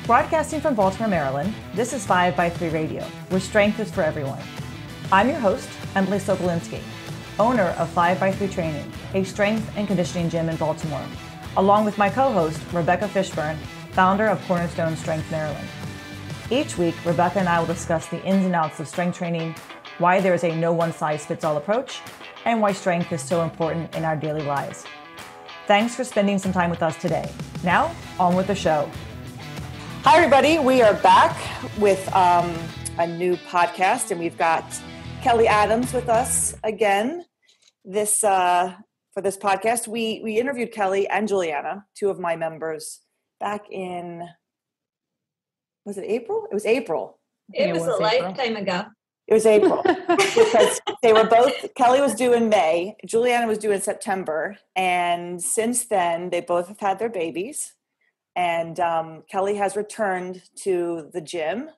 Broadcasting from Baltimore, Maryland, this is 5x3 Radio, where strength is for everyone. I'm your host, Emily Sokolinski, owner of 5x3 Training, a strength and conditioning gym in Baltimore, along with my co-host, Rebecca Fishburne, founder of Cornerstone Strength Maryland. Each week, Rebecca and I will discuss the ins and outs of strength training, why there is a no one-size-fits-all approach, and why strength is so important in our daily lives. Thanks for spending some time with us today. Now, on with the show. Hi, everybody. We are back with a new podcast, and we've got Kelly Adams with us again. For this podcast, we interviewed Kelly and Juliana, two of my members, back in, was it April? It was April. It was a lifetime ago. It was April because they were both, Kelly was due in May, Juliana was due in September. And since then, they both have had their babies. And Kelly has returned to the gym.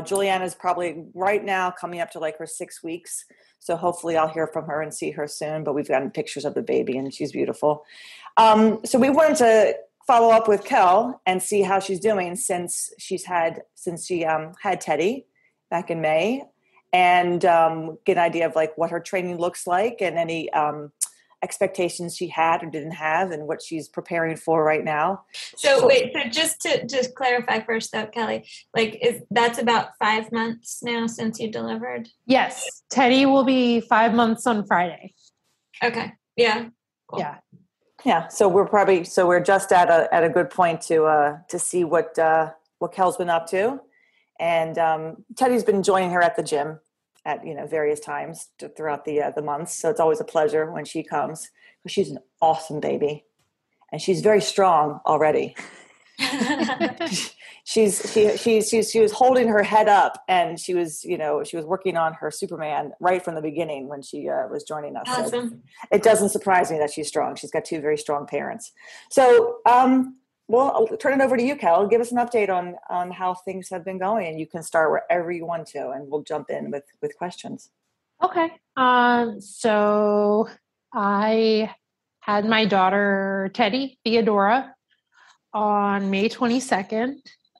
Juliana is probably right now coming up to like her 6 weeks. So hopefully I'll hear from her and see her soon. But we've gotten pictures of the baby and she's beautiful. So we wanted to follow up with Kel and see how she's doing since she had Teddy back in May. And get an idea of like what her training looks like and any expectations she had or didn't have and what she's preparing for right now. So just to clarify first though, Kelly, that's about 5 months now since you delivered? Yes. Teddy will be 5 months on Friday. Okay. Yeah. Cool. Yeah. Yeah. So we're just at a good point to see what Kel's been up to. And Teddy's been joining her at the gym at various times throughout the months. So it's always a pleasure when she comes. She's an awesome baby, and she's very strong already. She was holding her head up, and she was working on her Superman right from the beginning when she was joining us. Awesome. So it doesn't surprise me that she's strong. She's got two very strong parents. So well, I'll turn it over to you, Kel. Give us an update on how things have been going, and you can start wherever you want to, and we'll jump in with questions. Okay. So I had my daughter, Teddy Theodora, on May 22nd.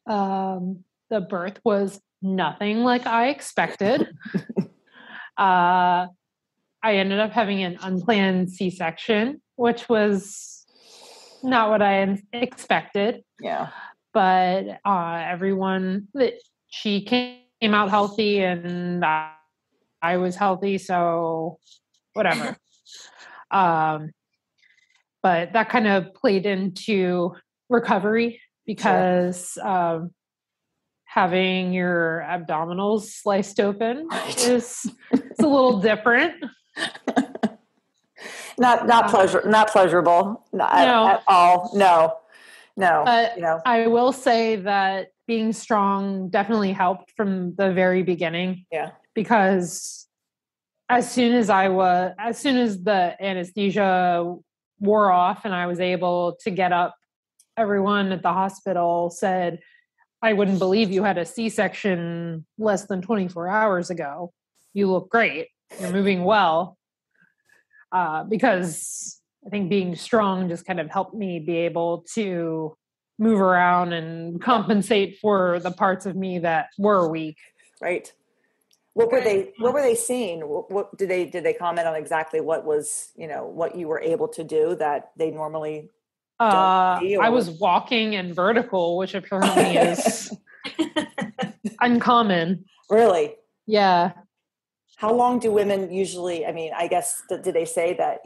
The birth was nothing like I expected. I ended up having an unplanned C-section, which was not what I expected. Yeah. But she came out healthy and I was healthy, so whatever. But that kind of played into recovery because having your abdominals sliced open is a little different. Not pleasurable. No. At all. No. But I will say that being strong definitely helped from the very beginning. Yeah. Because as soon as the anesthesia wore off and I was able to get up, everyone at the hospital said, "I wouldn't believe you had a C-section less than 24 hours ago. You look great. You're moving well." Because I think being strong just kind of helped me be able to move around and compensate for the parts of me that were weak. Right. What were they seeing? What did they comment on exactly what was, what you were able to do that they normally don't see? I was walking in vertical, which apparently is uncommon. Really? Yeah. How long do women usually, I guess, did they say that,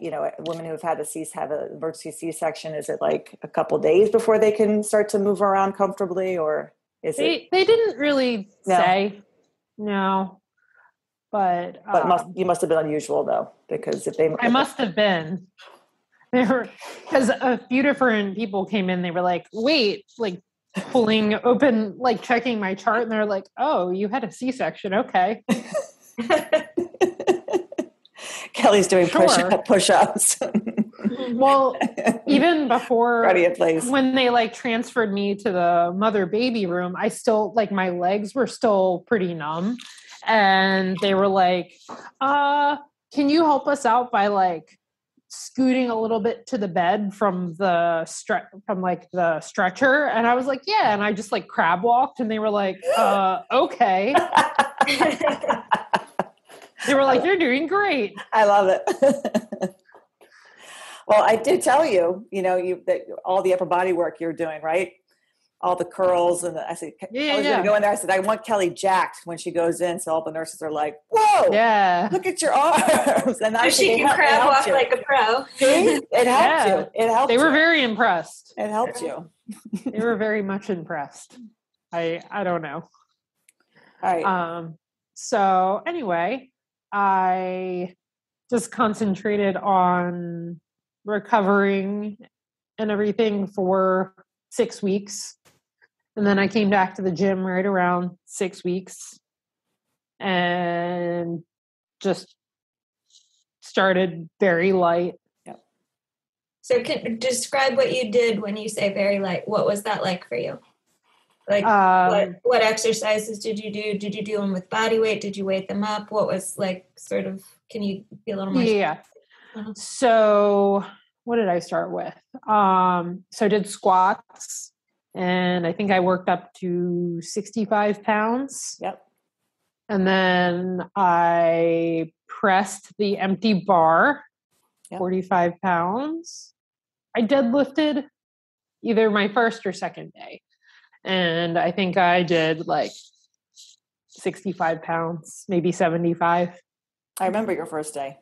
women who have had have an emergency C-section, is it like a couple days before they can start to move around comfortably, or is it? They didn't really say. No. But you must have been unusual though, because I must have been. Because a few different people came in, they were like, wait, like pulling open, like checking my chart, and they're like, oh, you had a C-section. Okay. Kelly's doing push-ups. Well, even before when they transferred me to the mother baby room, I still my legs were still pretty numb, and they were like, can you help us out by scooting a little bit to the bed from the stretcher. And I was like, yeah. And I just like crab walked and they were like, okay. They were like, you're doing great. I love it. Well, I did tell you, that all the upper body work you're doing, right? All the curls. And I said, I was going to go in there. I said, I want Kelly jacked when she goes in. So all the nurses are like, whoa, look at your arms. And so she can crab walk like a pro. See? It helped you. It helped They were very impressed. It helped you. They were very much impressed. I don't know. All right. So anyway, I just concentrated on recovering and everything for 6 weeks. And then I came back to the gym right around 6 weeks and just started very light. Yep. So describe what you did when you say very light. What was that like for you? Like what exercises did you do? Did you do them with body weight? Did you weight them up? What was like sort of, can you be a little more? Yeah. So what did I start with? So I did squats and I think I worked up to 65 pounds. Yep. And then I pressed the empty bar, 45 pounds. I deadlifted either my first or second day. And I think I did like 65 pounds, maybe 75. I remember your first day.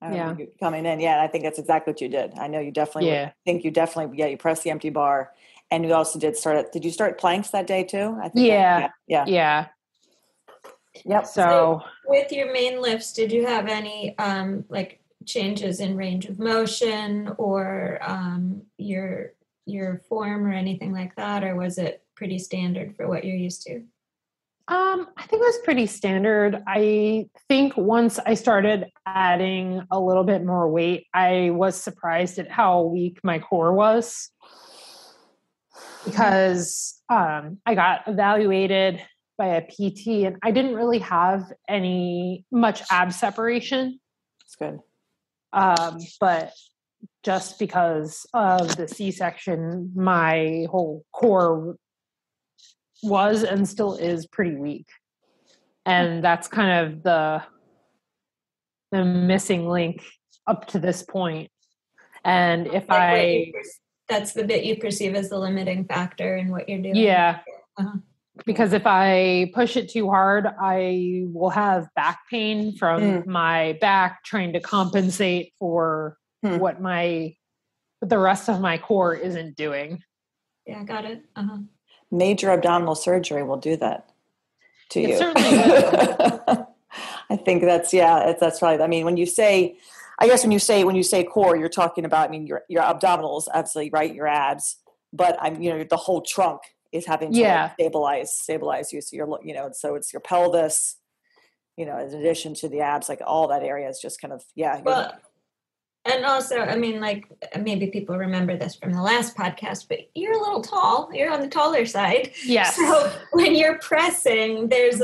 I remember you coming in. Yeah. I think that's exactly what you did. I know you definitely, you pressed the empty bar and you also did you start planks that day too? I think Yeah. Yep. So with your main lifts, did you have any like changes in range of motion or your form or anything like that? Or was it pretty standard for what you're used to? I think it was pretty standard. I think once I started adding a little bit more weight, I was surprised at how weak my core was because I got evaluated by a PT and I didn't really have much ab separation. That's good. But just because of the C-section, my whole core was and still is pretty weak. And that's kind of the missing link up to this point. And if that's the bit you perceive as the limiting factor in what you're doing. Yeah. Because if I push it too hard, I will have back pain from my back trying to compensate for what the rest of my core isn't doing. Yeah, got it. Major abdominal surgery will do that to you. It certainly will. I think that's probably, I mean, when you say core, you're talking about, your abdominals, absolutely, right? Your abs, but the whole trunk is having to like stabilize you. So so it's your pelvis, in addition to the abs, like all that area is just kind of, and also, I mean, like maybe people remember this from the last podcast, but you're a little tall. You're on the taller side. Yes. So when you're pressing, there's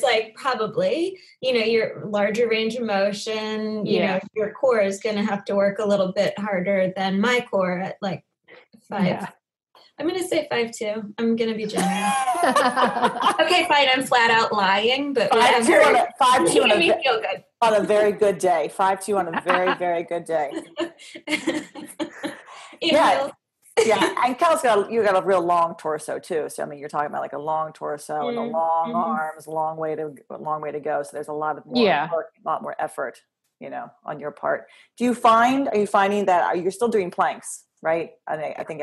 like probably, your larger range of motion. You know, your core is going to have to work a little bit harder than my core at like 5. Yeah. I'm going to say 5'2". I'm going to be generous. Okay, fine. I'm flat out lying, but 5'2" make me feel good. On a very good day. 5'2" on a very, very good day. Yeah. And Kel's got a real long torso too. So you're talking about like a long torso and the long arms, long way to go. So there's a lot more work, a lot more effort, on your part. Are you finding that you're still doing planks, right? I think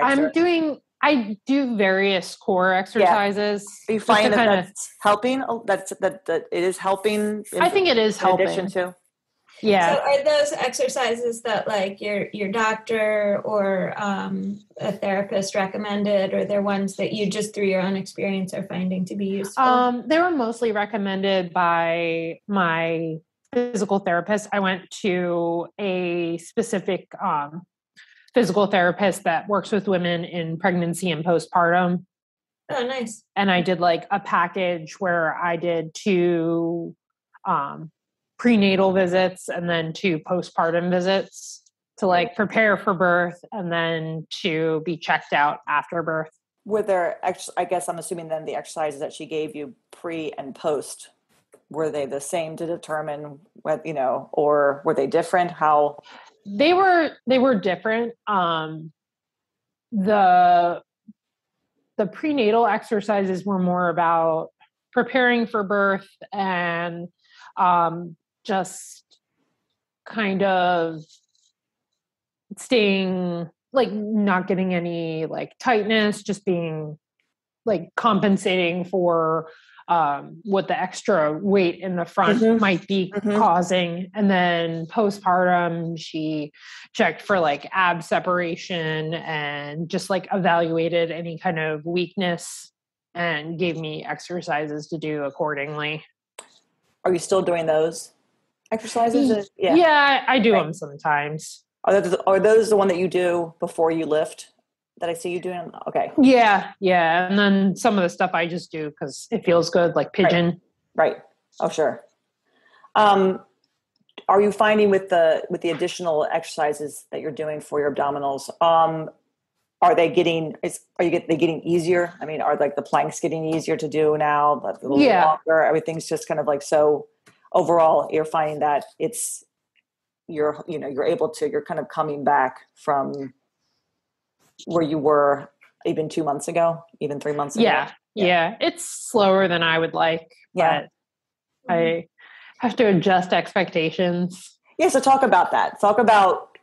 I do various core exercises. Are you finding that's helping? That it is helping? I think it is helping. In addition to? Yeah. So are those exercises that like your doctor or a therapist recommended, or they're ones that you just through your own experience are finding to be useful? They were mostly recommended by my physical therapist. I went to a specific physical therapist that works with women in pregnancy and postpartum. Oh, nice. And I did like a package where I did 2 prenatal visits and then 2 postpartum visits to like prepare for birth and then to be checked out after birth. Were there, I guess I'm assuming then the exercises that she gave you pre and post, were they the same to determine what, or were they different? How? They were different. The prenatal exercises were more about preparing for birth and just kind of staying, like, not getting any like tightness, just being like compensating for what the extra weight in the front might be causing. And then postpartum, she checked for like ab separation and just like evaluated any kind of weakness and gave me exercises to do accordingly. Are you still doing those exercises? Yeah, I do them sometimes. Are those the one that you do before you lift that I see you doing? Okay. Yeah. And then some of the stuff I just do because it feels good, like pigeon. Right. Oh, sure. Are you finding with the additional exercises that you're doing for your abdominals, are they getting easier? I mean, are like the planks getting easier to do now? A little longer? Everything's just kind of like, so overall you're finding that you're kind of coming back from where you were even 2 months ago, even 3 months ago. Yeah. It's slower than I would like, but I have to adjust expectations. Yeah. So talk about that. Talk about,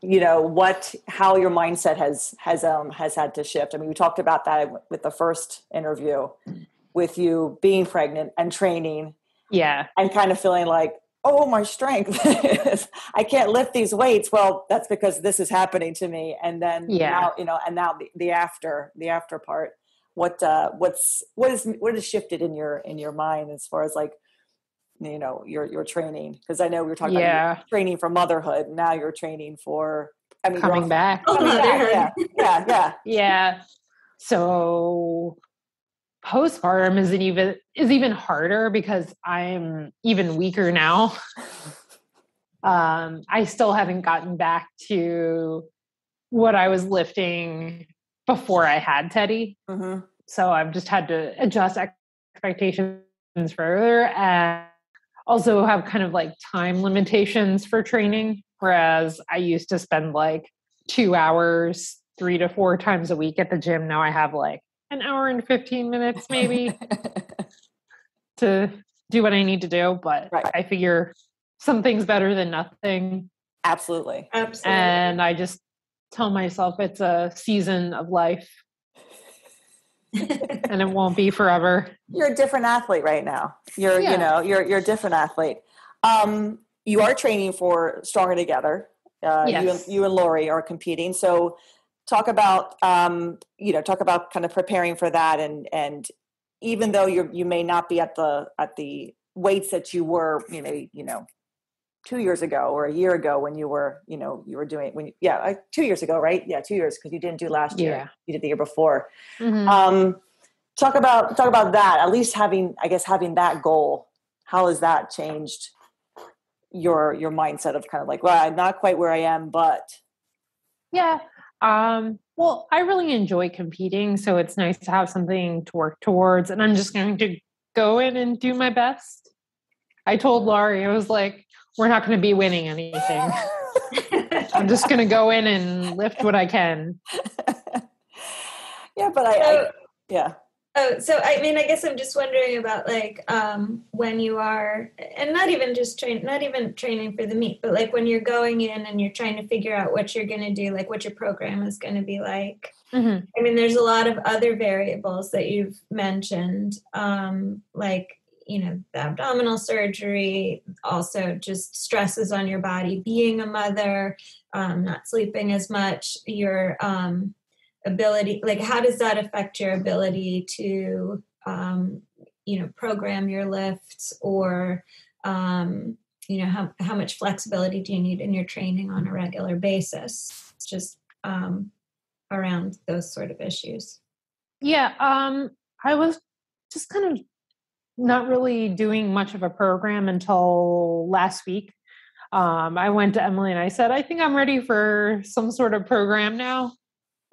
how your mindset has had to shift. I mean, we talked about that with the first interview with you being pregnant and training. Yeah. And kind of feeling like, oh, my strength, I can't lift these weights. Well, that's because this is happening to me. And then now, and now the after part, what has shifted in your mind as far as like, your training? Because I know we were talking about your training for motherhood. Now you're training for, coming back. Yeah. So postpartum is even harder because I'm even weaker now. I still haven't gotten back to what I was lifting before I had Teddy. So I've just had to adjust expectations further and also have kind of like time limitations for training. Whereas I used to spend like 2 hours, 3 to 4 times a week at the gym. Now I have like an hour and 15 minutes maybe to do what I need to do. But I figure something's better than nothing. Absolutely. And I just tell myself it's a season of life and it won't be forever. You're a different athlete right now. You're a different athlete. You are training for Stronger Together. Yes. You and Lori are competing. So talk about kind of preparing for that. And even though you may not be at the weights that you were, 2 years ago or a year ago when you were doing 2 years ago, right? Yeah. 2 years. Cause you didn't do last year. You did the year before. Talk about that, at least having that goal. How has that changed your mindset of kind of like, well, I'm not quite where I am, but. Yeah. Well, I really enjoy competing, so it's nice to have something to work towards, and I'm just going to go in and do my best. I told Laurie, I was like, we're not going to be winning anything. I'm just going to go in and lift what I can. Yeah, but Oh, so I mean, I guess I'm just wondering about like when you are, and not even training for the meet, but like when you're going in and you're trying to figure out what you're going to do, like what your program is going to be like. I mean, there's a lot of other variables that you've mentioned, like, the abdominal surgery, also just stresses on your body, being a mother, not sleeping as much, your ability, like how does that affect your ability to program your lifts, or how much flexibility do you need in your training on a regular basis, just around those sort of issues? I was just kind of not really doing much of a program until last week. I went to Emily and I said, I think I'm ready for some sort of program now.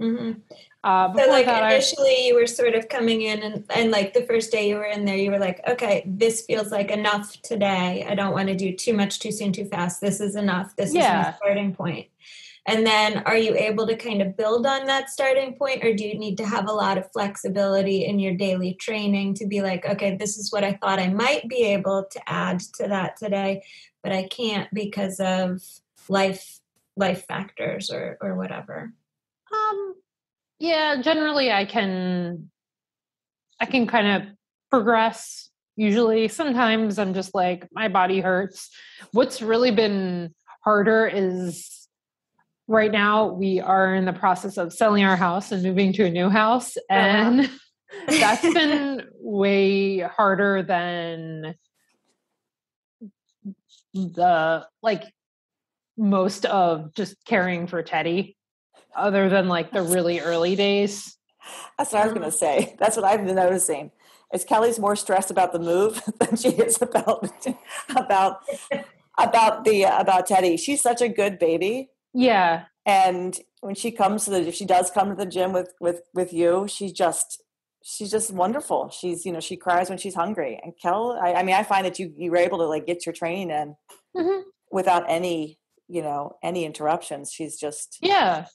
Mm-hmm. Before So like that, initially you were sort of coming in and like the first day you were in there, you were like, okay, this feels like enough today. I don't want to do too much, too soon, too fast. This is enough. This is my starting point. And then are you able to kind of build on that starting point, or do you need to have a lot of flexibility in your daily training to be like, okay, this is what I thought I might be able to add to that today, but I can't because of life factors or whatever? Yeah, generally I can kind of progress. Usually, sometimes I'm just like, my body hurts. What's really been harder is right now we are in the process of selling our house and moving to a new house. And wow. That's been way harder than the most of just caring for Teddy, other than like the really early days. That's what I was going to say. That's what I've been noticing. Is Kelly's more stressed about the move than she is about Teddy. She's such a good baby. Yeah. And when she comes if she does come to the gym with you, she's just wonderful. She's, she cries when she's hungry. And I find that you were able to like get your training in mm-hmm. without any interruptions. She's just,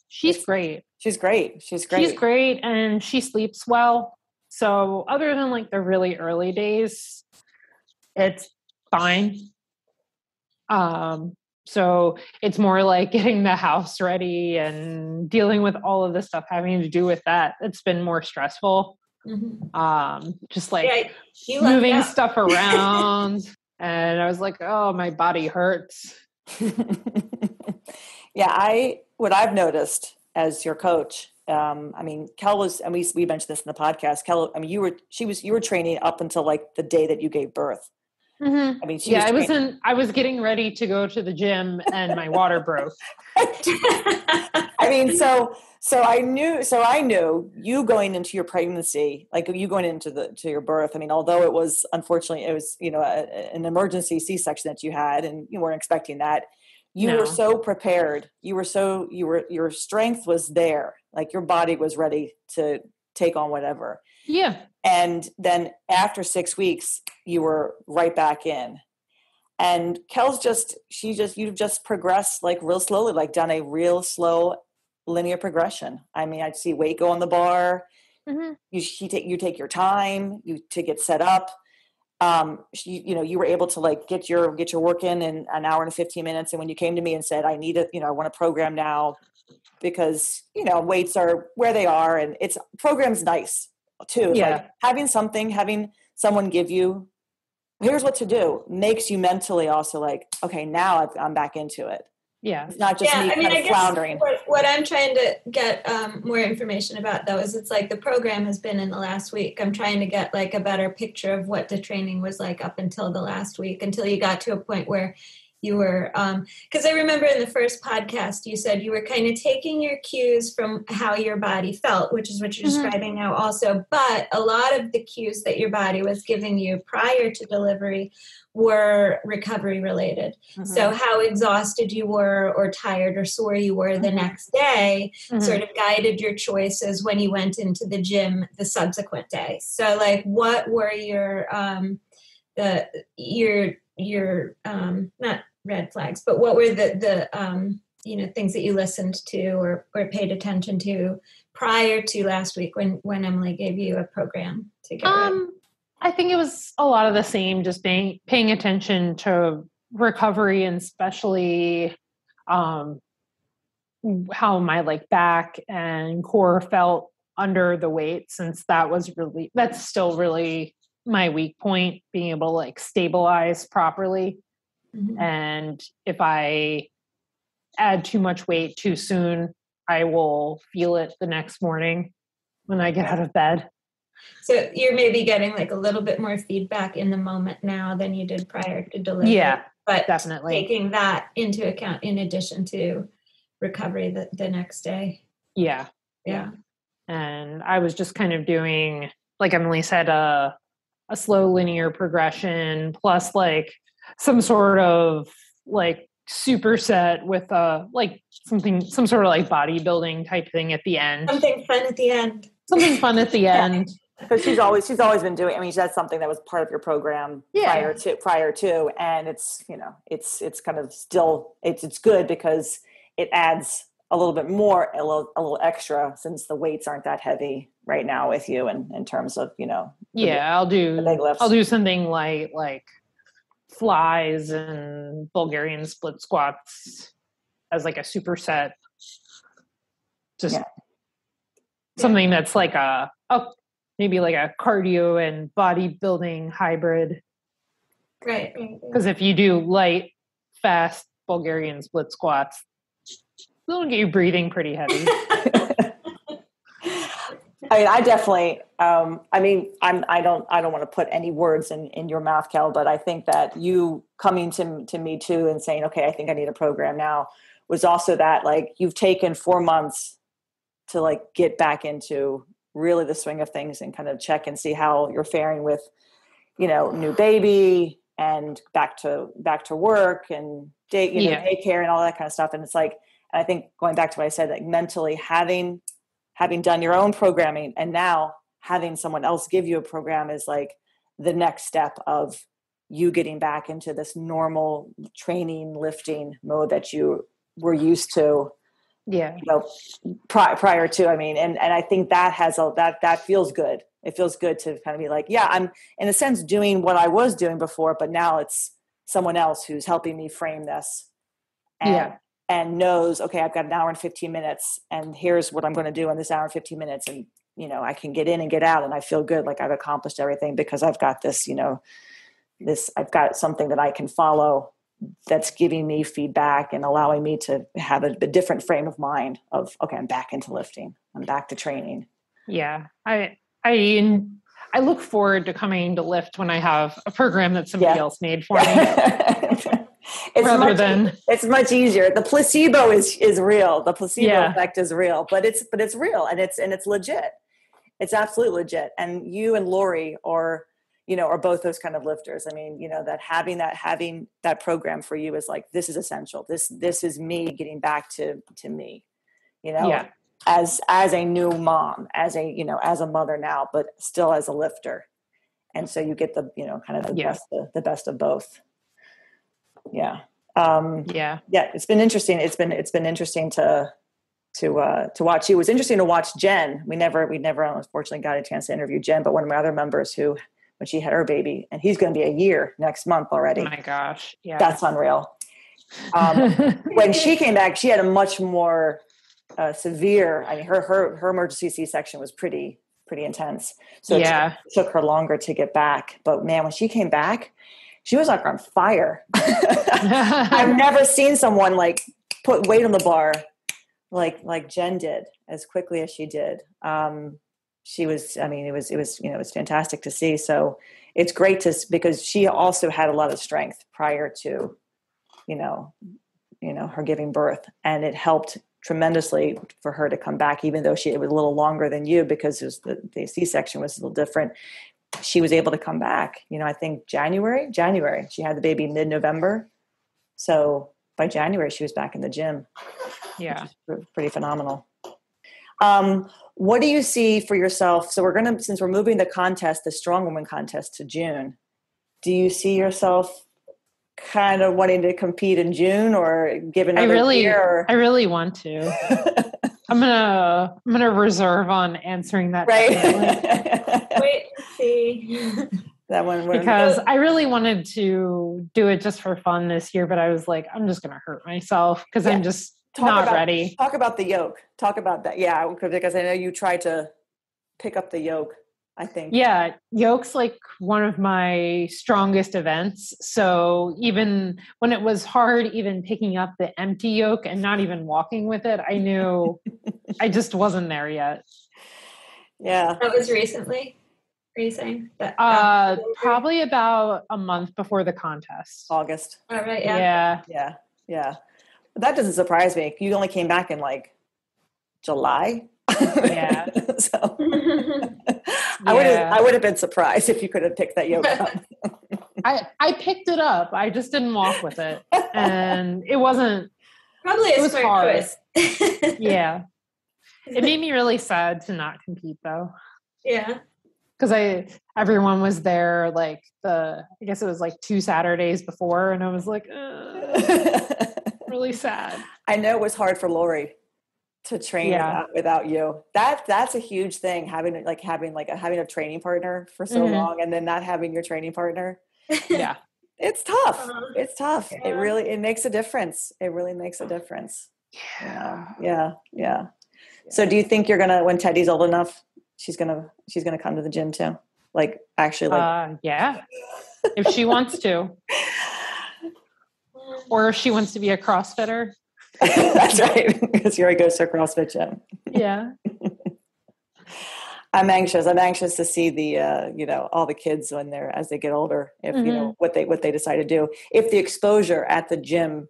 she's great. She's great. She's great. And she sleeps well. So other than like the really early days, it's fine. So it's more like getting the house ready and dealing with all of the stuff having to do with that. It's been more stressful. Mm-hmm. Just like moving stuff around. And I was like, oh, my body hurts. What I've noticed as your coach, Kel was, and we mentioned this in the podcast, Kel, you were training up until like the day that you gave birth. Mm-hmm. I was getting ready to go to the gym and my water broke. So I knew you going into your pregnancy, like you going into your birth. Although it was, unfortunately, it was, an emergency C-section that you had, and you weren't expecting that. You were so prepared. Your strength was there. Like your body was ready to take on whatever. Yeah. And then after 6 weeks, you were right back in. And Kel's you've just progressed like real slowly, like done a real slow linear progression. I'd see weight go on the bar. Mm-hmm. You take your time to get set up. You were able to like get your work in an hour and 15 minutes. And when you came to me and said, I need I want a program now because, weights are where they are, and program's nice too. Yeah. Like having someone give you, here's what to do, makes you mentally also like, okay, now I'm back into it. Yeah. It's not just me kind of floundering. What I'm trying to get more information about though is it's like the program has been in the last week. I'm trying to get like a better picture of what the training was like up until the last week, until you got to a point where you were, because I remember in the first podcast, you said you were kind of taking your cues from how your body felt, which is what you're mm-hmm. describing now also. But a lot of the cues that your body was giving you prior to delivery were recovery related. Mm-hmm. So how exhausted you were or tired or sore you were the mm-hmm. next day mm-hmm. sort of guided your choices when you went into the gym the subsequent day. So like, what were your not red flags, but what were the things that you listened to or paid attention to prior to last week when Emily gave you a program to get ready? I think it was a lot of the same, just paying attention to recovery, and especially how my like back and core felt under the weight, since that's still really my weak point, being able to like stabilize properly. Mm-hmm. And if I add too much weight too soon, I will feel it the next morning when I get out of bed. So you're maybe getting like a little bit more feedback in the moment now than you did prior to delivery. Yeah, but definitely taking that into account in addition to recovery the next day. Yeah. And I was just kind of doing, like Emily said, a slow linear progression plus like some sort of like superset with some sort of like bodybuilding type thing at the end. Something fun at the end. Something fun at the end. Because she's always been doing. I mean, that's something that was part of your program prior to, and it's it's kind of still it's good because it adds a little bit more, a little extra, since the weights aren't that heavy right now with you, in terms of I'll do something like flies and Bulgarian split squats as like a superset. Just something that's like maybe like a cardio and bodybuilding hybrid. Right. Because if you do light, fast Bulgarian split squats, it'll get you breathing pretty heavy. I mean, I definitely, I don't want to put any words in your mouth, Kel, but I think that you coming to me too and saying, okay, I think I need a program now, was also that, like, you've taken 4 months to like get back into really the swing of things and kind of check and see how you're faring with, new baby and back to work and daycare and all that kind of stuff. And it's like, and I think going back to what I said, like mentally having done your own programming and now having someone else give you a program is like the next step of you getting back into this normal training, lifting mode that you were used to. Yeah. Prior to, and I think that that feels good. It feels good to kind of be like, yeah, I'm in a sense doing what I was doing before, but now it's someone else who's helping me frame this and knows, okay, I've got an hour and 15 minutes and here's what I'm going to do in this hour and 15 minutes. And, I can get in and get out and I feel good. Like I've accomplished everything because I've got this, I've got something that I can follow that's giving me feedback and allowing me to have a different frame of mind of, okay, I'm back into lifting. I'm back to training. Yeah. I look forward to coming to lift when I have a program that somebody else made for me. It's much easier. The placebo is real. The placebo effect is real, but it's real and it's legit. It's absolutely legit. And you and Lori are both those kind of lifters. That having that program for you is like, this is essential. This is me getting back to me, as a new mom, as a mother now, but still as a lifter. And so you get the, kind of the best of both. Yeah. It's been interesting. It's been interesting to watch you. It was interesting to watch Jen. We never unfortunately got a chance to interview Jen, but one of my other members when she had her baby, and he's going to be a year next month already. Oh my gosh. Yeah. That's unreal. When she came back, she had a much more severe, her emergency C-section was pretty intense. So it took her longer to get back. But man, when she came back, she was like on fire. I've never seen someone like put weight on the bar like Jen did as quickly as she did. She was, it was fantastic to see. So it's great because she also had a lot of strength prior to, her giving birth, and it helped tremendously for her to come back, even though it was a little longer than you because it was the C-section was a little different. She was able to come back, I think January, she had the baby mid-November. So by January, she was back in the gym. Yeah. Pretty phenomenal. What do you see for yourself? So since we're moving the Strong Woman contest to June, do you see yourself kind of wanting to compete in June or give another year? I really want to. I'm gonna reserve on answering that. Right. Wait and see. That one because I really wanted to do it just for fun this year, but I was like, I'm just gonna hurt myself because I'm just not ready. Talk about the yoke. Talk about that. Yeah, because I know you tried to pick up the yoke, I think. Yeah, yoke's like one of my strongest events. So even when it was hard, even picking up the empty yoke and not even walking with it, I knew I just wasn't there yet. Yeah. That was recently? Are you saying that? Probably about a month before the contest. August. All right. Yeah. Yeah. That doesn't surprise me. You only came back in like July. Yeah. So I would have been surprised if you could have picked that yoga up. I picked it up. I just didn't walk with it. And it wasn't probably a smart hard. Choice. Yeah. It made me really sad to not compete though. Yeah. Because everyone was there like I guess it was like 2 Saturdays before, and I was like, really sad. I know it was hard for Lori to train without you. That's a huge thing, having a training partner for so long and then not having your training partner. Yeah. It's tough. It's tough. Yeah. It makes a difference. It really makes a difference. Yeah. So do you think you're gonna, when Teddy's old enough, she's gonna come to the gym too? Like actually yeah. If she wants to. Or if she wants to be a CrossFitter. That's right. Because you're a go to CrossFit gym. Yeah. I'm anxious to see the, all the kids as they get older, if, what they decide to do. If the exposure at the gym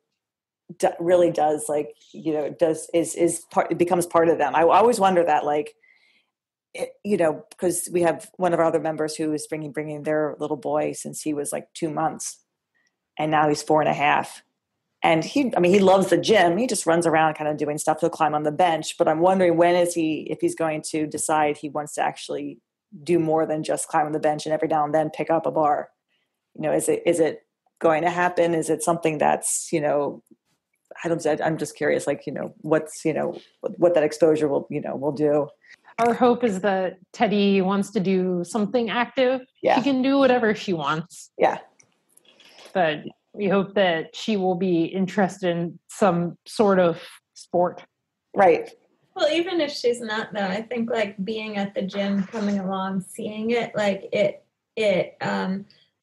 really does it becomes part of them. I always wonder that, because we have one of our other members who is bringing their little boy since he was like 2 months, and now he's 4.5. And he loves the gym. He just runs around kind of doing stuff. He'll climb on the bench, but I'm wondering if he's going to decide he wants to actually do more than just climb on the bench and every now and then pick up a bar. Is it going to happen? Is it something that's, I'm just curious, what that exposure will do. Our hope is that Teddy wants to do something active. Yeah. She can do whatever she wants. Yeah. But we hope that she will be interested in some sort of sport. Right. Well, even if she's not, though, I think being at the gym, coming along, seeing it, it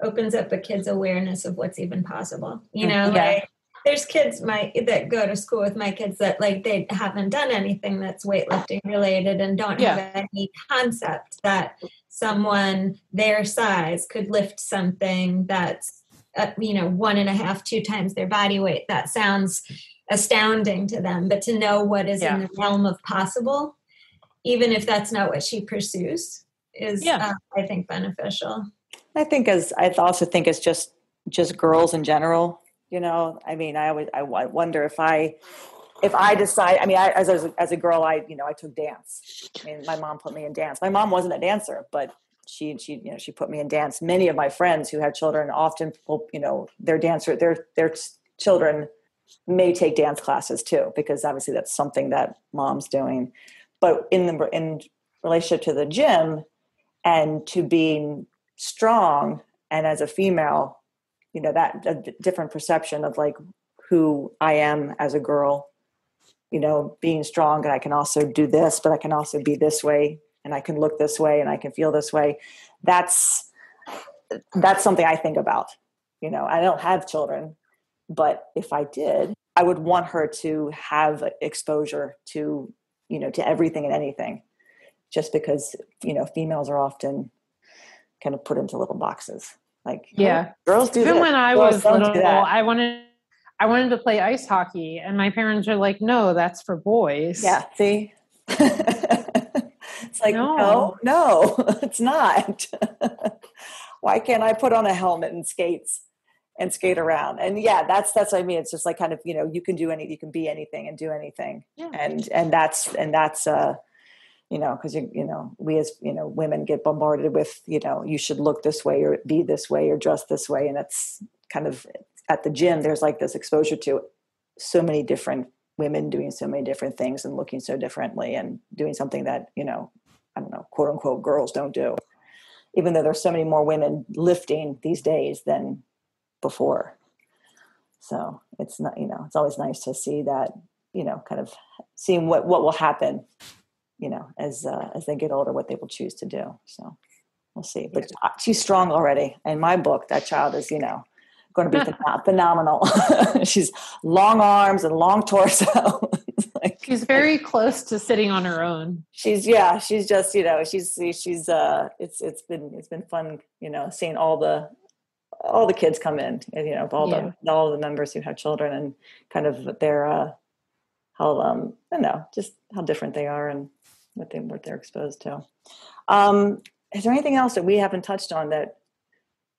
opens up a kid's awareness of what's even possible. There's kids that go to school with my kids that they haven't done anything that's weightlifting related and don't have any concept that someone their size could lift something that's 1.5, 2 times their body weight. That sounds astounding to them, but to know what is in the realm of possible, even if that's not what she pursues, is I think beneficial. I also think it's just girls in general. I wonder if I decide. As a girl, I took dance. My mom put me in dance. My mom wasn't a dancer, but she put me in dance. Many of my friends who have children often, their children may take dance classes too, because obviously that's something that mom's doing. But in relationship to the gym and to being strong, and as a female, that a different perception of who I am as a girl, being strong, and I can also do this, but I can also be this way, and I can look this way, and I can feel this way. That's something I think about. I don't have children, but if I did, I would want her to have exposure to, to everything and anything, just because, females are often kind of put into little boxes. Girls do Even this. when I Girls was little, I wanted to play ice hockey, and my parents are like, "No, that's for boys." Yeah, see? It's no, it's not. Why can't I put on a helmet and skates and skate around? And that's what I mean. It's just kind of, you can you can be anything and do anything. Yeah. And that's because we as women get bombarded with you should look this way or be this way or dress this way, and it's kind of at the gym there's this exposure to so many different women doing so many different things and looking so differently and doing something that I don't know, quote unquote girls don't do, even though there's so many more women lifting these days than before. So it's not it's always nice to see that kind of seeing what will happen as they get older, what they will choose to do. So we'll see. But she's strong already. In my book, that child is, going to be phenomenal. She's long arms and long torso. She's very close to sitting on her own. She's just, she's it's been fun, seeing all the kids come in, and, all the members who have children, and kind of their, how different they are and what they're exposed to. Is there anything else that we haven't touched on that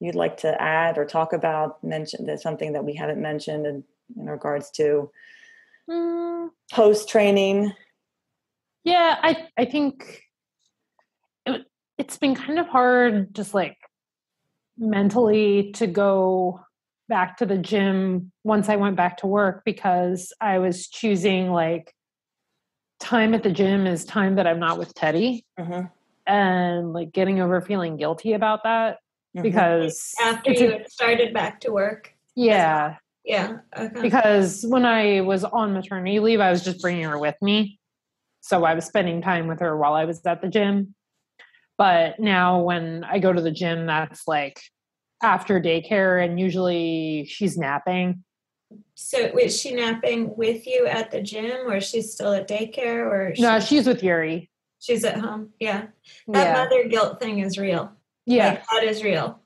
you'd like to add or talk about, mention that's something that we haven't mentioned in regards to post-training? Yeah, I think it's been kind of hard just like mentally to go back to the gym once I went back to work, because I was choosing like time at the gym is time that I'm not with Teddy, and like getting over feeling guilty about that because after you had started back to work. Yeah. Yeah. Okay. Because when I was on maternity leave, I was just bringing her with me. So I was spending time with her while I was at the gym. But now when I go to the gym, that's like after daycare, and usually she's napping. So is she napping with you at the gym, or she's still at daycare, or No, she's with Yuri. She's at home. Yeah. That mother guilt thing is real. Yeah. Like, that is real.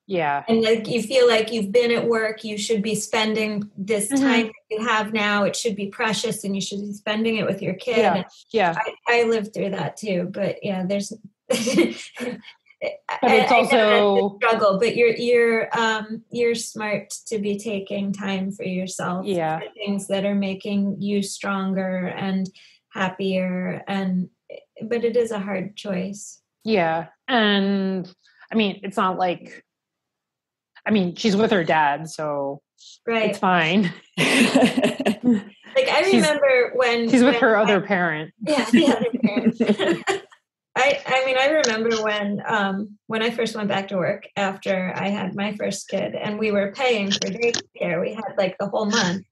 Yeah. And like you feel like you've been at work, you should be spending this time that you have now. It should be precious, and you should be spending it with your kid. Yeah. Yeah. I lived through that too, but yeah, there's but it's also a struggle, but you're smart to be taking time for yourself, for things that are making you stronger and happier, but it is a hard choice. Yeah. And I mean, it's not like, she's with her dad, so it's fine. Like I remember when she's with her other parent. Yeah, the other parent. I remember when I first went back to work after I had my first kid, and we were paying for daycare. We had like the whole month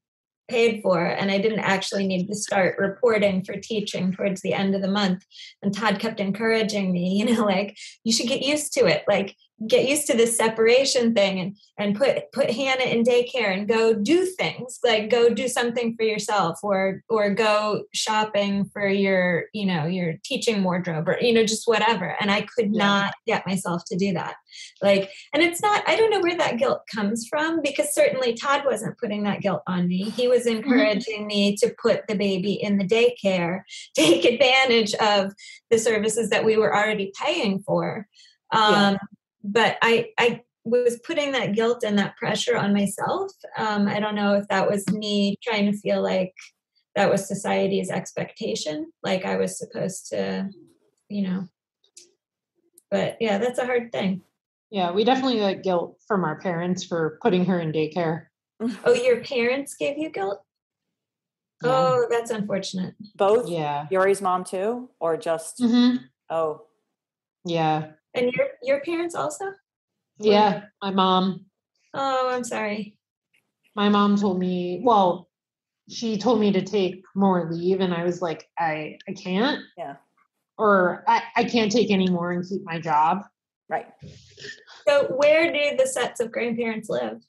paid for, and I didn't actually need to start reporting for teaching towards the end of the month. And Todd kept encouraging me, like, you should get used to it. Like, get used to this separation thing, and put Hannah in daycare and go do things, like go do something for yourself, or go shopping for your teaching wardrobe, or, just whatever. And I could not get myself to do that. Like, and it's not, I don't know where that guilt comes from, because certainly Todd wasn't putting that guilt on me. He was encouraging me to put the baby in the daycare, take advantage of the services that we were already paying for. But I was putting that guilt and that pressure on myself. I don't know if that was me trying to feel like that was society's expectation, like I was supposed to, but yeah, that's a hard thing. Yeah, we definitely got guilt from our parents for putting her in daycare. Oh, your parents gave you guilt? Yeah. Oh, that's unfortunate. Both? Yeah. Yuri's mom too? Or just? Oh. Yeah. And your parents also? Yeah, my mom. Oh, I'm sorry. My mom told me, she told me to take more leave, and I was like, I can't. Yeah. Or I can't take any more and keep my job. Right. So where do the sets of grandparents live?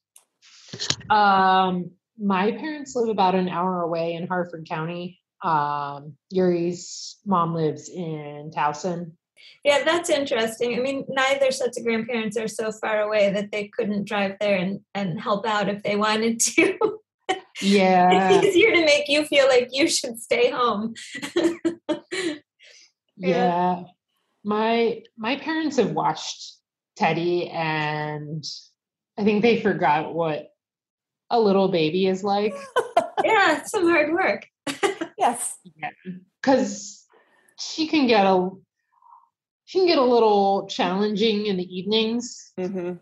My parents live about an hour away in Harford County. Yuri's mom lives in Towson. Yeah, that's interesting. I mean, neither sets of grandparents are so far away that they couldn't drive there and help out if they wanted to. Yeah. It's easier to make you feel like you should stay home. Yeah. My parents have watched Teddy, and I think they forgot what a little baby is like. Yeah, some hard work. Yes. Yeah. Because she can get a little challenging in the evenings. Mm-hmm.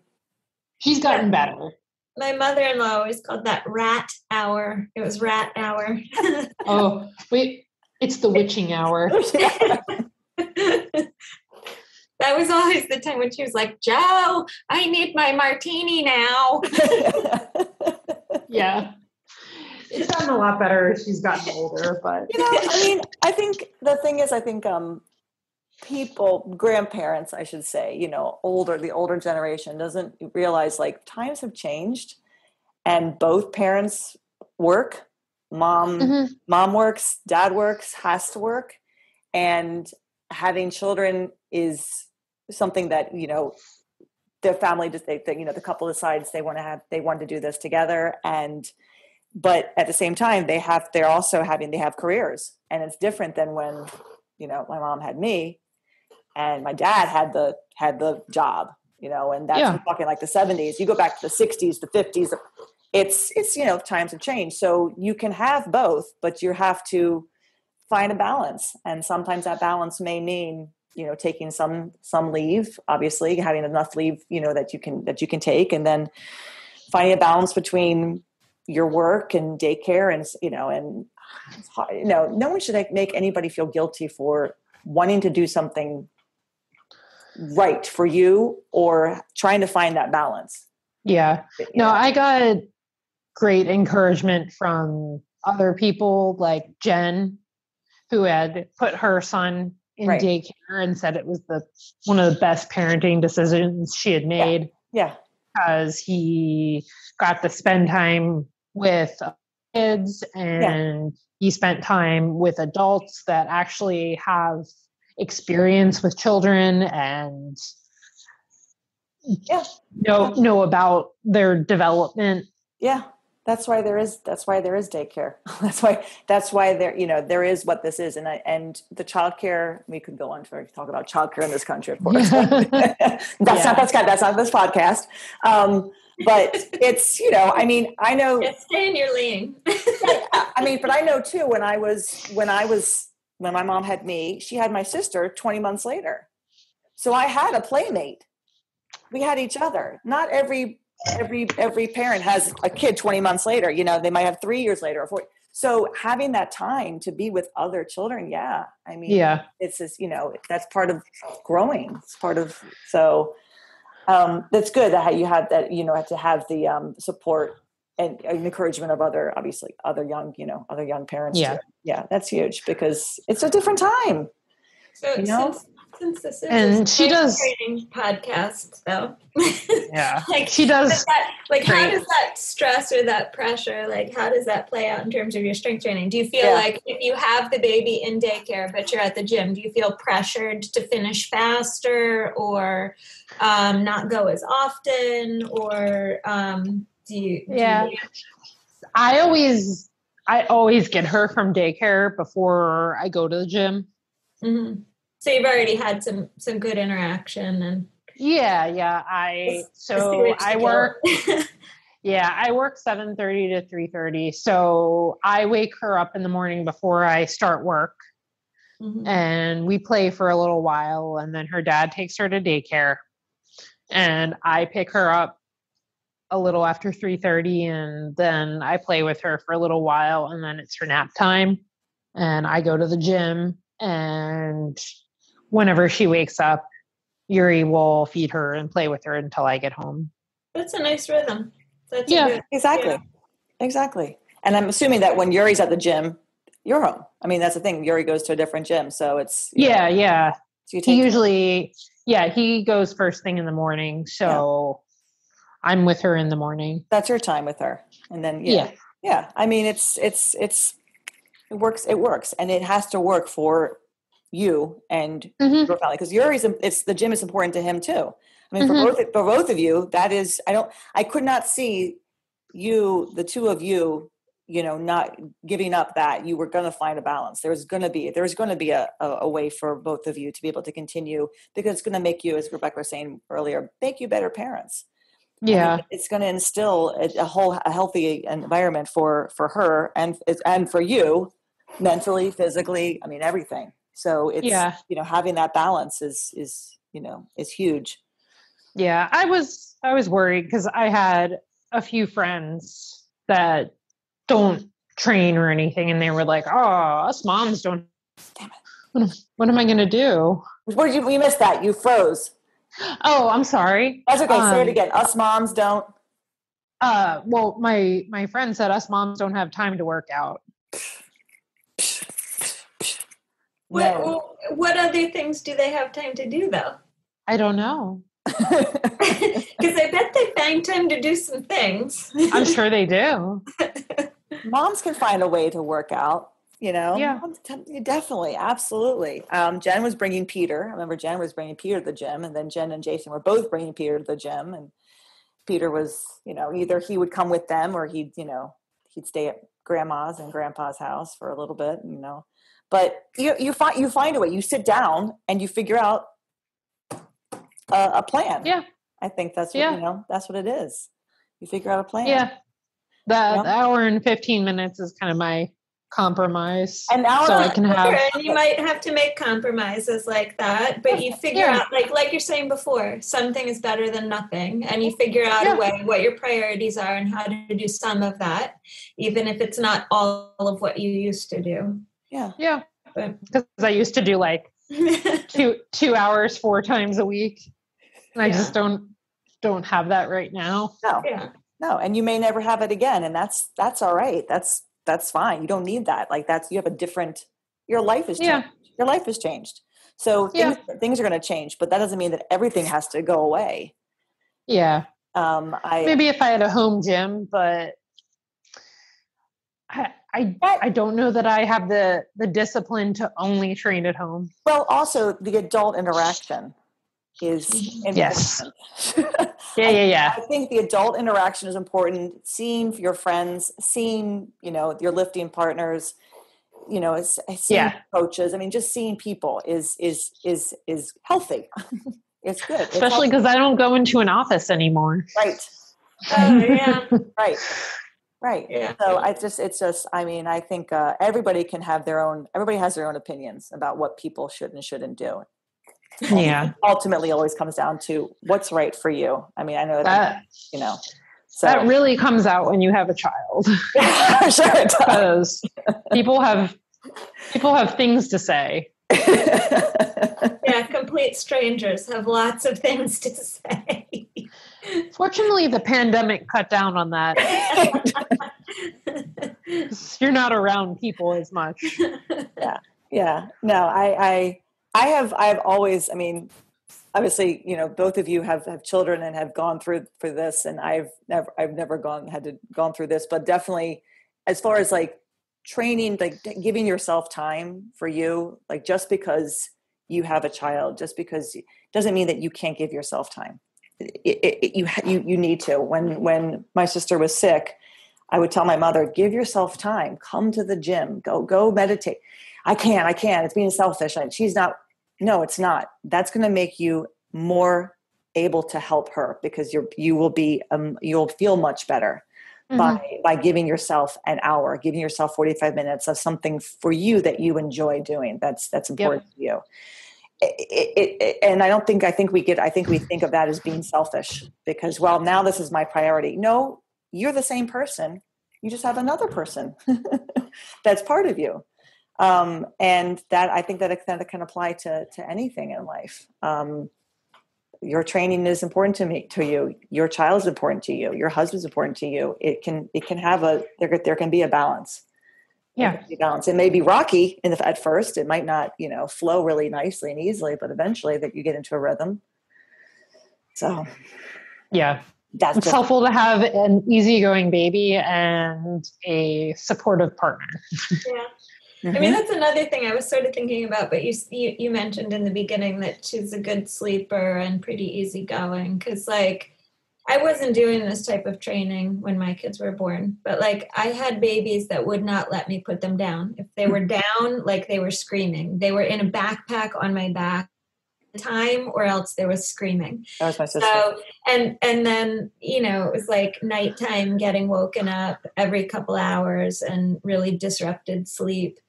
She's gotten better. My mother-in-law always called that rat hour. It was rat hour. Oh, wait, it's the witching hour. That was always the time when she was like, Joe, I need my martini now. Yeah. It's gotten a lot better as she's gotten older, but I think the thing is, people, grandparents, I should say, the older generation doesn't realize like times have changed, and both parents work. Mom works, dad works, has to work, and having children is something that, their family just, the couple decides they want to do this together. But at the same time, they have careers, and it's different than when, my mom had me. and my dad had the job, and that's we're talking like the 70s. You go back to the 60s, the 50s, it's times have changed. So you can have both, but you have to find a balance. And sometimes that balance may mean, taking some leave, obviously having enough leave, that you can take, and then finding a balance between your work and daycare and, it's hard, no one should make anybody feel guilty for wanting to do something right for you or trying to find that balance. Yeah. No, I got great encouragement from other people like Jen, who had put her son in daycare and said it was one of the best parenting decisions she had made. Yeah. Because he got to spend time with kids and he spent time with adults that actually have experience with children and know about their development. Yeah. That's why there is daycare. That's why there is what this is. And the childcare, we could go on to talk about childcare in this country, of course. That's not this podcast. But it's, I know. Stay in your lane. But I know too, when my mom had me, she had my sister 20 months later. So I had a playmate. We had each other. Not every parent has a kid 20 months later, they might have 3 years later or 4. So having that time to be with other children. It's just, that's part of growing. It's part of, so that's good that you had that, have to have the support and encouragement of other young parents. Yeah. Too. Yeah. That's huge because it's a different time. So since this is and she does training podcast though. Yeah. She does. How great. does that stress or that pressure, how does that play out in terms of your strength training? Do you feel like if you have the baby in daycare, but you're at the gym, do you feel pressured to finish faster or not go as often or I always get her from daycare before I go to the gym. Mm-hmm. So you've already had some good interaction and I work I work 7:30 to 3:30. So I wake her up in the morning before I start work. Mm-hmm. And we play for a little while and then her dad takes her to daycare and I pick her up a little after 3:30 and then I play with her for a little while and then it's her nap time and I go to the gym and whenever she wakes up, Yuri will feed her and play with her until I get home. That's a nice rhythm. Exactly. And I'm assuming that when Yuri's at the gym, you're home. I mean, that's the thing. Yuri goes to a different gym, so it's yeah. So he usually he goes first thing in the morning, so I'm with her in the morning. That's your time with her, and then I mean, it works, and it has to work for you and your family because the gym is important to him too. I mean, for both of you, that is, I could not see the two of you, not giving up that you were going to find a balance. There's going to be a way for both of you to be able to continue because it's going to make you, as Rebecca was saying earlier, make you better parents. Yeah. It's going to instill a healthy environment for her and for you mentally, physically, I mean, everything. So it's, having that balance is huge. Yeah. I was worried because I had a few friends that don't train or anything. And they were like, oh, us moms don't. Damn it. What am I going to do? We missed that. You froze. Oh, I'm sorry. That's okay. Say it again. Us moms don't. Well, my friend said us moms don't have time to work out. What other things do they have time to do, though? I don't know. Because I bet they find time to do some things. I'm sure they do. Moms can find a way to work out, Yeah. Definitely. Absolutely. Jen was bringing Peter. I remember Jen was bringing Peter to the gym, and then Jen and Jason were both bringing Peter to the gym. And Peter was, either he would come with them or he'd stay at grandma's and grandpa's house for a little bit, But you find a way. You sit down and you figure out a plan. Yeah. I think that's what, that's what it is. You figure out a plan. Yeah. The hour and 15 minutes is kind of my compromise. And now I can have. Sure, and you might have to make compromises like that, but you figure out, like you're saying before, something is better than nothing, and you figure out a way what your priorities are and how to do some of that, even if it's not all of what you used to do. Yeah. Because I used to do like 2 hours 4 times a week, and I just don't have that right now. No, and you may never have it again, and that's all right. That's fine. You don't need that. Like you have a different. Your life has changed. Your life has changed. So things are going to change, but that doesn't mean that everything has to go away. Yeah. Maybe if I had a home gym, but I don't know that I have the discipline to only train at home. Well, also the adult interaction is important. Yes. Yeah. I think the adult interaction is important. Seeing your friends, seeing, your lifting partners, seeing coaches. I mean, just seeing people is healthy. It's good. Especially because I don't go into an office anymore. Right. Oh, yeah. Right. Yeah. So I think everybody has their own opinions about what people should and shouldn't do. Yeah. Ultimately always comes down to what's right for you. I mean, I know that, so that really comes out when you have a child. I'm sure it does. Because people have things to say. Yeah, complete strangers have lots of things to say. Fortunately, the pandemic cut down on that. You're not around people as much. Yeah. No, I've always, I mean, obviously, both of you have children and have gone through for this, and I've never gone through this, but definitely as far as like training, like giving yourself time for you, like just because you have a child, just because doesn't mean that you can't give yourself time. You need to. When my sister was sick, I would tell my mother, give yourself time, come to the gym, go meditate. I can't, it's being selfish. And she's not, no, it's not. That's going to make you more able to help her because you'll feel much better by giving yourself an hour, giving yourself 45 minutes of something for you that you enjoy doing. That's important to you. And I think we think of that as being selfish because, well, now this is my priority. No, you're the same person. You just have another person that's part of you. And that, I think that can apply to anything in life. Your training is important to you. Your child is important to you. Your husband's important to you. It can have there can be a balance. Yeah. Balance. It may be rocky at first. It might not, flow really nicely and easily, but eventually that you get into a rhythm. So yeah, it's helpful to have an easygoing baby and a supportive partner. Yeah. I mean, that's another thing I was sort of thinking about, but you mentioned in the beginning that she's a good sleeper and pretty easygoing because like I wasn't doing this type of training when my kids were born, but like I had babies that would not let me put them down. If they were down, like they were screaming. They were in a backpack on my back time or else there was screaming. That was my sister. So, and then, it was like nighttime getting woken up every couple hours and really disrupted sleep.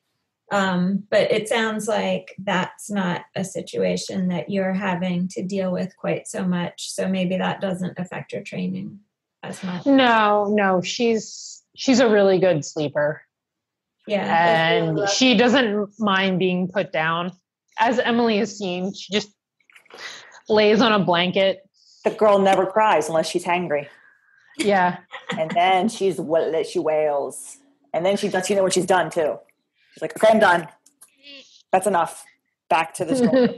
But it sounds like that's not a situation that you're having to deal with quite so much. So maybe that doesn't affect your training as much. No, she's a really good sleeper. Yeah. And she doesn't mind being put down. As Emily has seen, she just lays on a blanket. The girl never cries unless she's hangry. Yeah. And then she wails. And then she does, when she's done too. She's like, okay, I'm done. That's enough. Back to the stroller.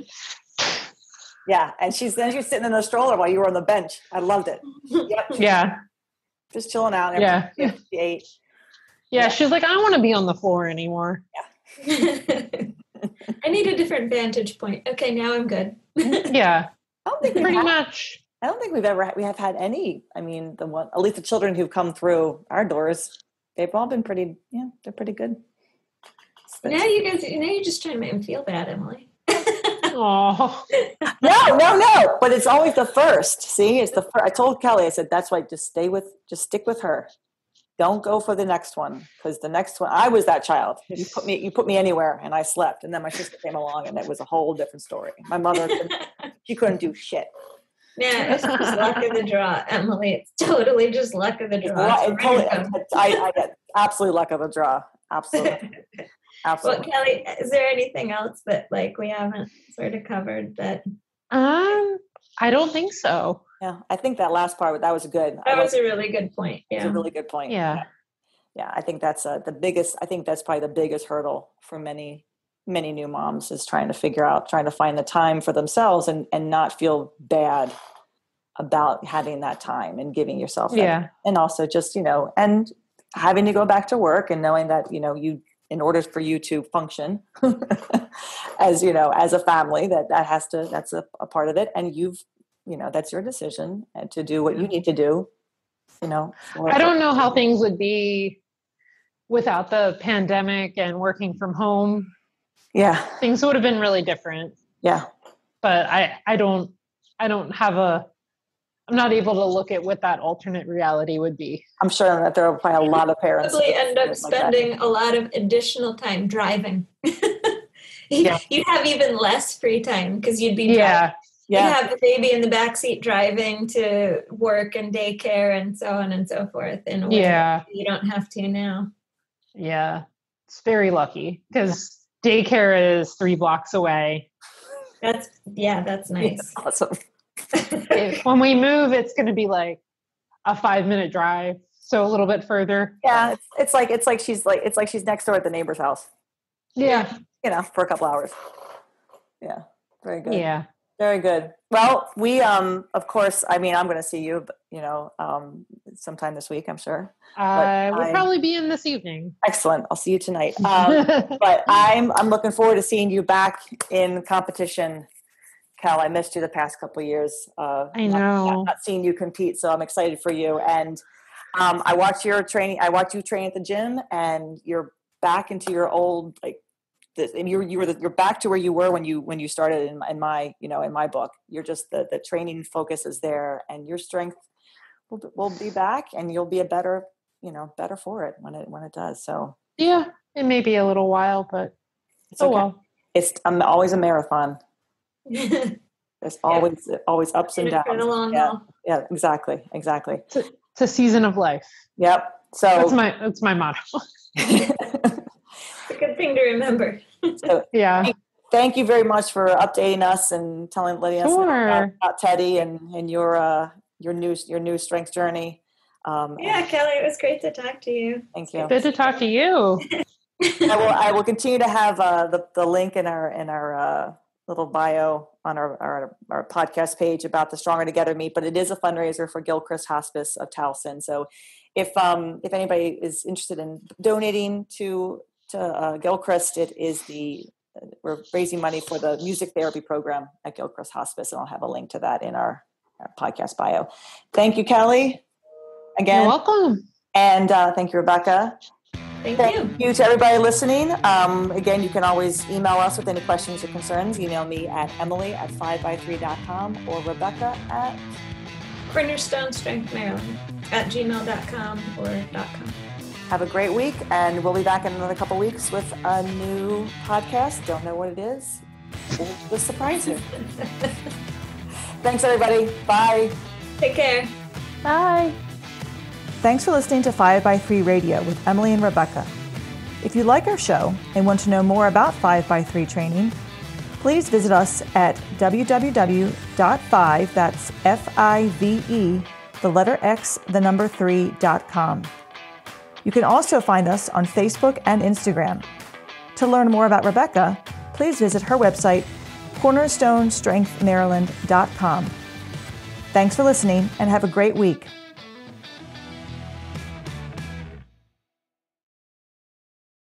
Yeah. And she's sitting in the stroller while you were on the bench. I loved it. Yep. Yeah. Just chilling out. Yeah. She ate. Yeah. She's like, I don't want to be on the floor anymore. Yeah. I need a different vantage point. Okay. Now I'm good. Yeah. I don't think much. I don't think we have had any. I mean, at least the children who've come through our doors, they've all been they're pretty good. Now you guys, you're just trying to make me feel bad, Emily. Oh no, don't know, but it's always the first. See, it's the first. I told Kelly, I said, that's why just stick with her. Don't go for the next one, because the next one, I was that child. You put me anywhere and I slept. And then my sister came along and it was a whole different story. My mother, she couldn't do shit. Yeah, it's just luck of the draw, Emily. It's totally just luck of the draw. I get absolutely luck of the draw. Absolutely. Well, Kelly, is there anything else that like we haven't sort of covered that? I don't think so. Yeah, I think that last part, that was good. That was a really good point. Yeah. It was a really good point. Yeah. Yeah, I think that's the biggest, I think that's probably the biggest hurdle for many new moms, is trying to find the time for themselves and not feel bad about having that time and giving yourself that. Yeah. And also just, and having to go back to work and knowing that, in order for you to function as a family, that's a part of it. And that's your decision, and to do what you need to do, I don't know how things would be without the pandemic and working from home. Yeah. Things would have been really different. Yeah. But I'm not able to look at what that alternate reality would be. I'm sure that there are probably a lot of parents probably end up spending a lot of additional time driving. You'd have even less free time because you'd be driving. Yeah. You'd have the baby in the backseat driving to work and daycare and so on and so forth in a way that you don't have to now. Yeah. It's very lucky because daycare is 3 blocks away. That's nice. That's awesome. When we move, it's going to be like a 5-minute drive, so a little bit further. Yeah, it's like she's next door at the neighbor's house. Yeah, for a couple hours. Yeah, very good. Yeah, very good. Well, we of course, I'm going to see you, sometime this week, I'm sure. We'll probably be in this evening. Excellent. I'll see you tonight. But I'm looking forward to seeing you back in competition. Cal, I missed you the past couple of years. I know. Not seeing you compete, so I'm excited for you. And I watch your training. I watch you train at the gym, and you're back into your old and you're back to where you were when you started in my book. You're just the training focus is there, and your strength will be back, and you'll be better for it when it does. So yeah, it may be a little while, but it's okay. Well. It's always a marathon. There's always ups and downs. Yeah, exactly. It's a season of life. Yep. So that's my motto. It's a good thing to remember. So, yeah. Thank you very much for updating us and letting us know about Teddy and your new strength journey. Yeah, Kelly, it was great to talk to you. Thank you. Good to talk to you. I will continue to have the link in our little bio on our podcast page about the Stronger Together meet, but it is a fundraiser for Gilchrist Hospice of Towson. So if anybody is interested in donating to Gilchrist, we're raising money for the music therapy program at Gilchrist Hospice, and I'll have a link to that in our podcast bio. Thank you, Kelly. Again. You're welcome. And thank you, Rebecca. Thank you to everybody listening. Again, you can always email us with any questions or concerns. Email me at emily@5by3.com or Rebecca at cornerstonestrengthmaryland@gmail.com or .com. Have a great week, and we'll be back in another couple weeks with a new podcast. Don't know what it is. We'll surprise you. Thanks, everybody. Bye. Take care. Bye. Thanks for listening to 5by3 Radio with Emily and Rebecca. If you like our show and want to know more about 5by3 training, please visit us at www.5, that's F-I-V-E, the letter X, the number 3.com. You can also find us on Facebook and Instagram. To learn more about Rebecca, please visit her website, cornerstonestrengthmaryland.com. Thanks for listening and have a great week.